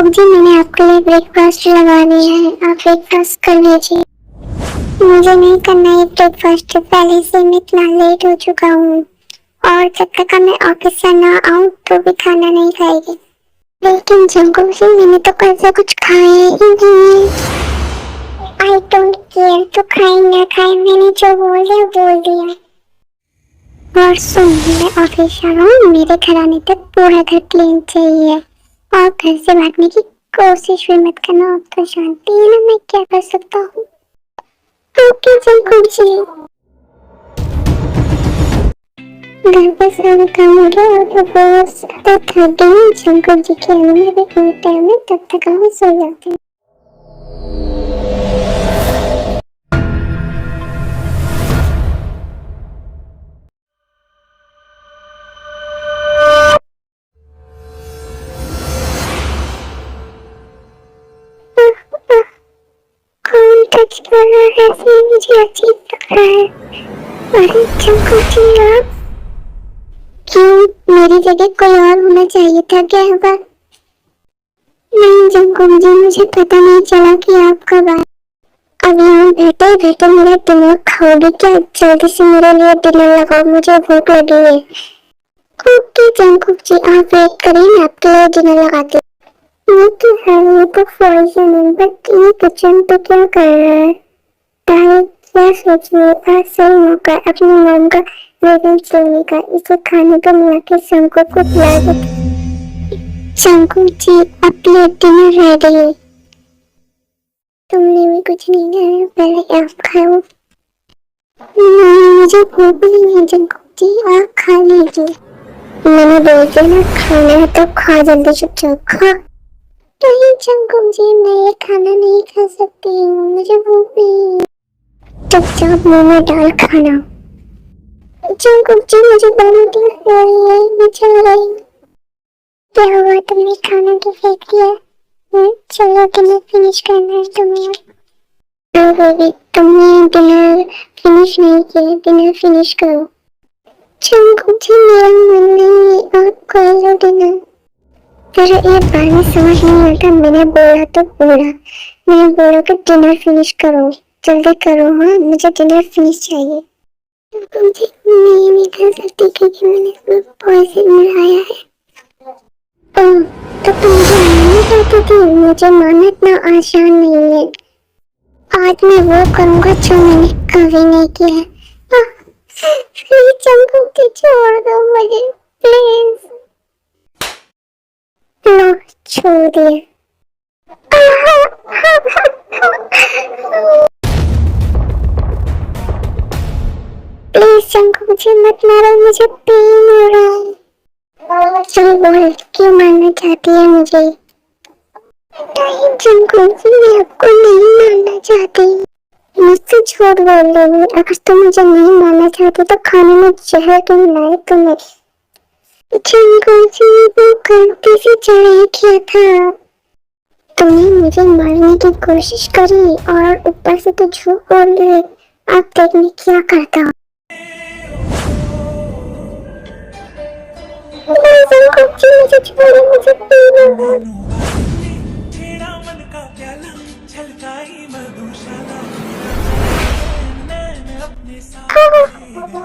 Jungkook जी, मैंने आपके लिए ब्रेकफास्ट लगा दिया है, आप ब्रेकफास्ट कर लीजिए। मुझे नहीं करना ये ब्रेकफास्ट, पहले से मैं इतना लेट हो चुका हूँ और जब तक मैं ऑफिस से ना आऊँ तो भी खाना नहीं खाएगी। लेकिन जंकुक जी, मैंने तो कल से कुछ खाया ही नहीं। आई डोंट केयर, तो खाए ना खाए, मैंने जो बोल दिया। और सुन, मैं ऑफिस जा रहा हूँ, मेरे घर आने तक पूरा घर क्लीन चाहिए और घर से भागने की कोशिश भी मत करना, आप तो जानती है ना मैं क्या कर सकता हूँ। ओके जंकुक जी। घर पे सारा काम हो गया और बस तक थक गई। जंकुक जी के आने में भी कोई टाइम है, तब तक हम सो जाते हैं। कौन टच कर रहा है, ऐसे मुझे अजीब लग रहा है। अरे जंकुक जी, आप क्यों, मेरी जगह कोई और होना चाहिए था क्या होगा? नहीं जंकुक जी, मुझे पता नहीं चला कि आप कब आए। अब यहाँ बैठे बैठे मेरा दिमाग खाओगे क्या? जल्दी से मेरे लिए डिनर लगाओ, मुझे भूख लगी है। ओके जंकुक जी, आप वेट करिए, मैं आपके लिए डिनर लगाती हूँ। ये तो है, ये तो पॉइजन है, बट ये किचन पे क्या कर रहा है? ताई क्या सोच रही है? आज सही मौका है अपनी मॉम का रिवेंज लेने का, इसे खाने को मिला के जंकुक को खिला देते। जंकुक जी, अब प्लेट डिनर रेडी है। तुमने भी कुछ नहीं खाया, पहले आप खाओ। नहीं, मुझे भूख नहीं है जंकुक जी, आप खा लीजिए। मैंने बोल दिया ना, खाना है तो खा, जल्दी चुपचाप खा। नहीं जंकुक जी, मैं ये खाना नहीं खा सकती हूँ, मुझे भूख नहीं है। चुपचाप मुंह में डाल खाना। जंकुक जी, मुझे बहुत भूख लगी है, मैं चल रही हूँ। क्या हुआ, तुमने खाना क्यों फेंक दिया? चलो डिनर फिनिश करना है तुम्हें। बेबी, तुमने डिनर फिनिश नहीं किया, डिनर फिनिश करो। जंकुक जी, मेरा मन नहीं है, आप कर लो डिनर। फिर एक बार में समझ नहीं आता, मैंने बोला तो बोला, मैंने बोला कि डिनर फिनिश करो, जल्दी करो। हाँ, मुझे डिनर फिनिश चाहिए। जंकुक जी, मैं नहीं कर सकती क्योंकि मैंने इसमें पॉइजन मिलाया है। ओह, तो तुम मुझे मारना चाहती थी? मुझे मारना इतना आसान नहीं है। आज मैं वो करूंगा जो मैंने कभी नहीं किया है। प्लीज जंकुक जी, छोड़ दो मुझे, प्लीज। लो, छोड़ दिया। प्लीज जंकुक जी, मत मारो, मुझे पेन हो रहा है। चलो बोल, क्यों मारना चाहती है मुझे? नहीं जंकुक जी, मैं आपको नहीं मारना चाहती, मुझसे झूठ बोल रही है। अगर तुम मुझे नहीं मारना चाहती तो खाने में जहर क्यों मिलाए तुमने? जंकुक जी, वो गलती से चढ़ाई किया था। तुमने मुझे मारने की कोशिश करी और ऊपर से तो झूठ बोल रहे। अब देखने क्या करता हूँ। जंकुक जी, मुझे छोड़ो, मुझे पीना है।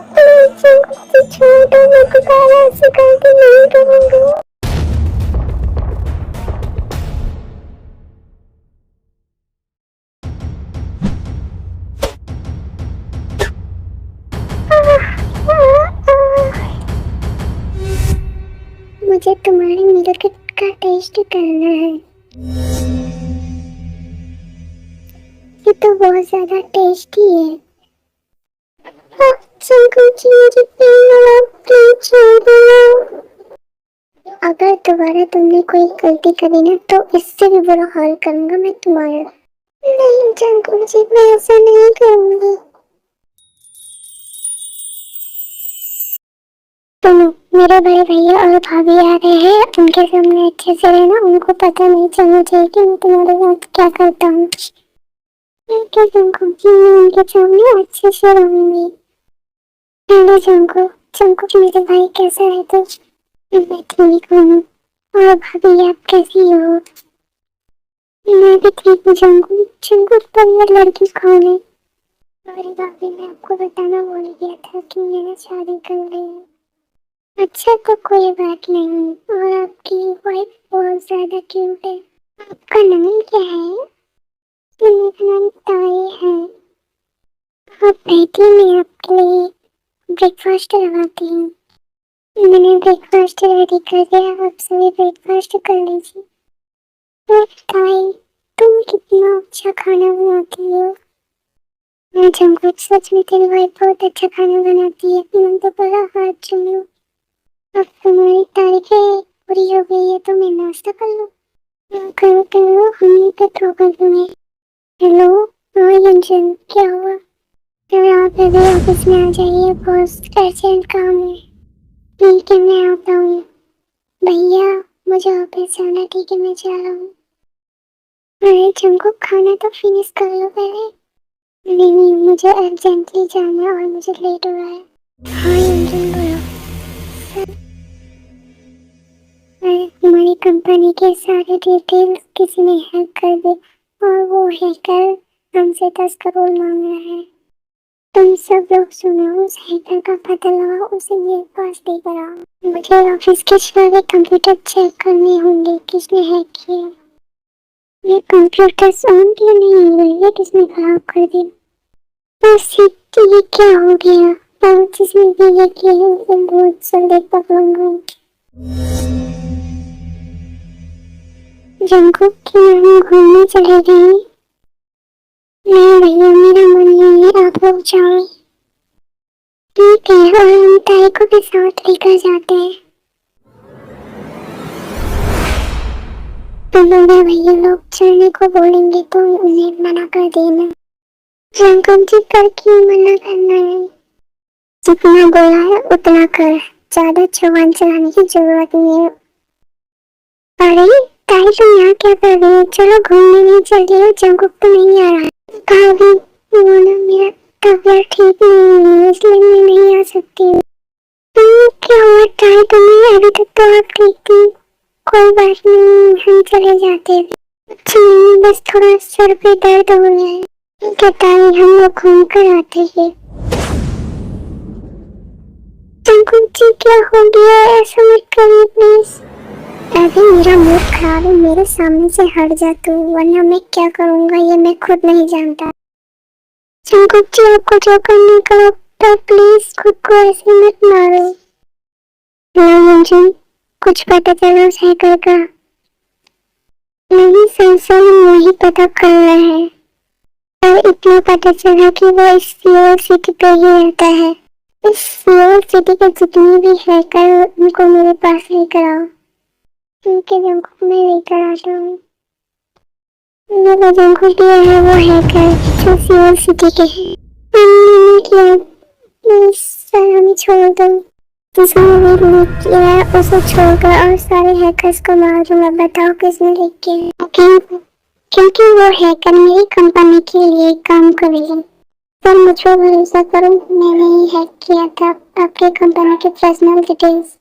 प्लीज जंकुक जी, छोड़ दो, मैं दोबारा ऐसी गलती नहीं करूँगी। मुझे तुम्हारे मिल्क का टेस्ट करना है। ये तो बहुत ज्यादा टेस्टी है। जंकुक जी, मुझे पेन हो रहा, प्लीज छोड़ दो। अगर दोबारा तुमने कोई गलती करी ना तो इससे भी बुरा हाल करूंगा मैं तुम्हारा। नहीं जंकुक जी, मैं ऐसा नहीं करूंगी। सुनो, मेरे बड़े भैया और भाभी आ रहे हैं, उनके सामने अच्छे से रहना, उनको पता नहीं चलना चाहिए कि मैं तुम्हारे साथ क्या करता हूँ। ठीक है जंकुक जी, मैं उनके सामने अच्छे से रहूंगी। Hello Jungkook. जंकुक, मेरे भाई कैसा है तू? मैं ठीक हूँ। और भाभी, आप कैसी हो? मैं भी ठीक हूँ जंगू। जंगू पर ये लड़की कौन है? सॉरी भाभी, मैं आपको बताना भूल गया था कि मैंने शादी कर ली है। अच्छा तो कोई बात नहीं। और आपकी वाइफ बहुत ज्यादा क्यूट है। आपका नाम क्या है? मेरा नाम ताई है। आप बैठिए, मैं आपके लिए ब्रेकफास्ट लगाती हूँ। मैंने ब्रेकफास्ट रेडी कर दिया, आप सभी ब्रेकफास्ट कर लीजिए। और ताई, तुम कितना अच्छा खाना बनाती हो। मैं जंगल, सच में तेरी वाइफ बहुत अच्छा खाना बनाती है। मैं तो बड़ा हाथ चूमूं। अब तुम्हारी तारीफें पूरी हो गई है तो मैं नाश्ता कर लूँ। करो करो, हम पे थ्रो कर दूंगी। हेलो, हाँ यंजन, क्या हुआ? तो आप अभी ऑफिस में आ जाइए, बहुत अर्जेंट काम है। ठीक है, मैं आता हूँ। भैया, मुझे ऑफिस जाना। ठीक है, मैं जा रहा हूँ। अरे जंगू, खाना तो फिनिश कर लो पहले। नहीं नहीं, मुझे अर्जेंटली जाना है और मुझे लेट हो रहा है। हाँ यंजन, बोलो। हमारी कंपनी के सारे डिटेल्स किसी ने हैक कर दी और वो हैकर हमसे 10 करोड़ मांग रहा है। तुम सब लोग सुनो, उस हैकर का पता लगाओ, उसे मेरे पास लेकर आओ। मुझे ऑफिस के सारे कंप्यूटर चेक करने होंगे, किसने हैक किया। ये कंप्यूटर्स ऑन क्यों नहीं हो रहे? ये किसने खराब कर दिया? बस ये क्या हो गया? अब जिसने ये किया है उसे बहुत जल्दी पकड़ूंगा। जंगू, क्या हम घूमने चले गए? नहीं भैया, मेरा मन नहीं है, आप लोग जाओ। ठीक है, और हम ताई को भी साथ लेकर जाते हैं। तो बड़ा भैया लोग चलने को बोलेंगे तो उन्हें मना कर देना। जंगू जी, पर क्यों मना करना है? जितना बोला है उतना कर, ज्यादा जुबान चलाने की जरूरत नहीं है। अरे ताई, तुम यहाँ क्या कर रही हो? चलो घूमने नहीं चल रही हो? जंगू तो नहीं आ रहा है। भाभी, वो ना मेरा तबीयत ठीक नहीं है, इसलिए मैं नहीं आ सकती हूँ। क्या हुआ ताई तुम्हें? अभी तक तो आप ठीक थी। कोई बात नहीं, हम चले जाते हैं। कुछ नहीं, बस थोड़ा सर पे दर्द हो रहा है। ठीक है ताई, हम लोग घूम कर आते हैं। जंगू जी, क्या हो गया? ऐसा मत करिए प्लीज। अभी मेरा मूड खराब है, मेरे सामने से हट जा तू, वरना मैं क्या करूँगा ये मैं खुद नहीं जानता। जंगू जी, आपको जो करने का तो प्लीज खुद को ऐसे मत मारो। नहीं, कुछ पता चला उस हैकर का? नहीं संशय वही पता कर रहा है, पर इतना पता चला कि वो इस सियोल सिटी पे ही रहता है। इस सियोल सिटी के जितने भी हैकर उनको मेरे पास लेकर आओ। ठीक है जंगू, मैं लेकर आता हूँ। मेरा जंगू दिया है वो हैकर जो सियोल सिटी के हैं। हमने किया, प्लीज सर हमें छोड़ दो। जिसने भी लीक किया है उसे छोड़कर और सारे हैकर्स को मार दूंगा। बताओ किसने लीक किया है? क्योंकि वो हैकर मेरी कंपनी के लिए काम करेगी। पर मुझ पर भरोसा करो, मैंने ही हैक किया था आपकी कंपनी के पर्सनल डिटेल्स,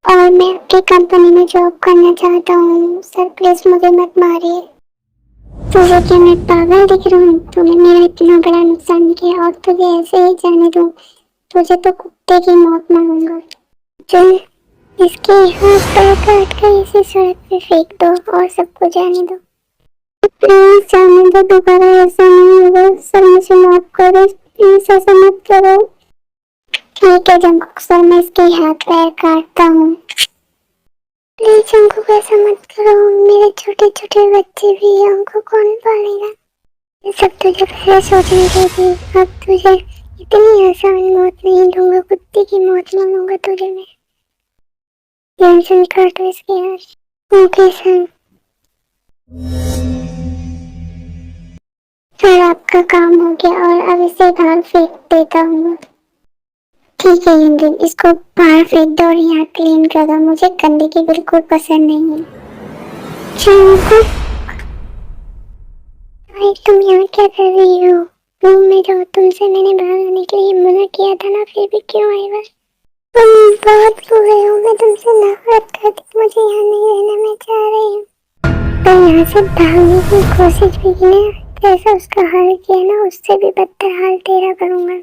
और मैं आपकी कंपनी में जॉब करना चाहता हूँ। सर प्लीज मुझे मत मारिए। तुझे क्या मैं पागल दिख रहा हूँ? तूने मेरा इतना बड़ा नुकसान किया और तुझे ऐसे ही जाने दूँ? तुझे तो कुत्ते की मौत मारूंगा। चल, इसके हाथ पैर काट कर इसे सड़क पे फेंक दो और सबको जाने दो। प्लीज जाने दो, दोबारा ऐसा नहीं होगा। सर मुझे माफ करो, प्लीज ऐसा मत करो। ठीक है जंगकुक सर, मैं इसके हाथ पैर काटता हूँ। प्लीज जंगकुक ऐसा मत करो, मेरे छोटे छोटे बच्चे भी हैं, उनको कौन पालेगा? ये सब तुझे पहले सोचनी चाहिए। अब तुझे इतनी आसान मौत नहीं दूंगा, कुत्ते की मौत मांगूंगा तुझे मैं। टेंशन काटो इसके हाथ। Okay sir. सर आपका काम हो गया और अब इसे बाहर फेंक देता हूँ। ठीक है इंद्र, इसको बाहर फेंक दो और यहाँ क्लीन कर दो, मुझे गंदगी बिल्कुल पसंद नहीं है। चलो, तुम यहाँ क्या कर रही हो? रूम में जाओ, तुमसे मैंने बाहर आने के लिए मना किया था ना, फिर भी क्यों आई बस? तुम बहुत बुरे हो, मैं तुमसे नफरत करती हूँ, मुझे यहाँ नहीं रहना, मैं जा रही हूँ। पर यहाँ से भागने की कोशिश भी की ना, जैसा उसका हाल किया ना, उससे भी बदतर हाल तेरा करूंगा मैं।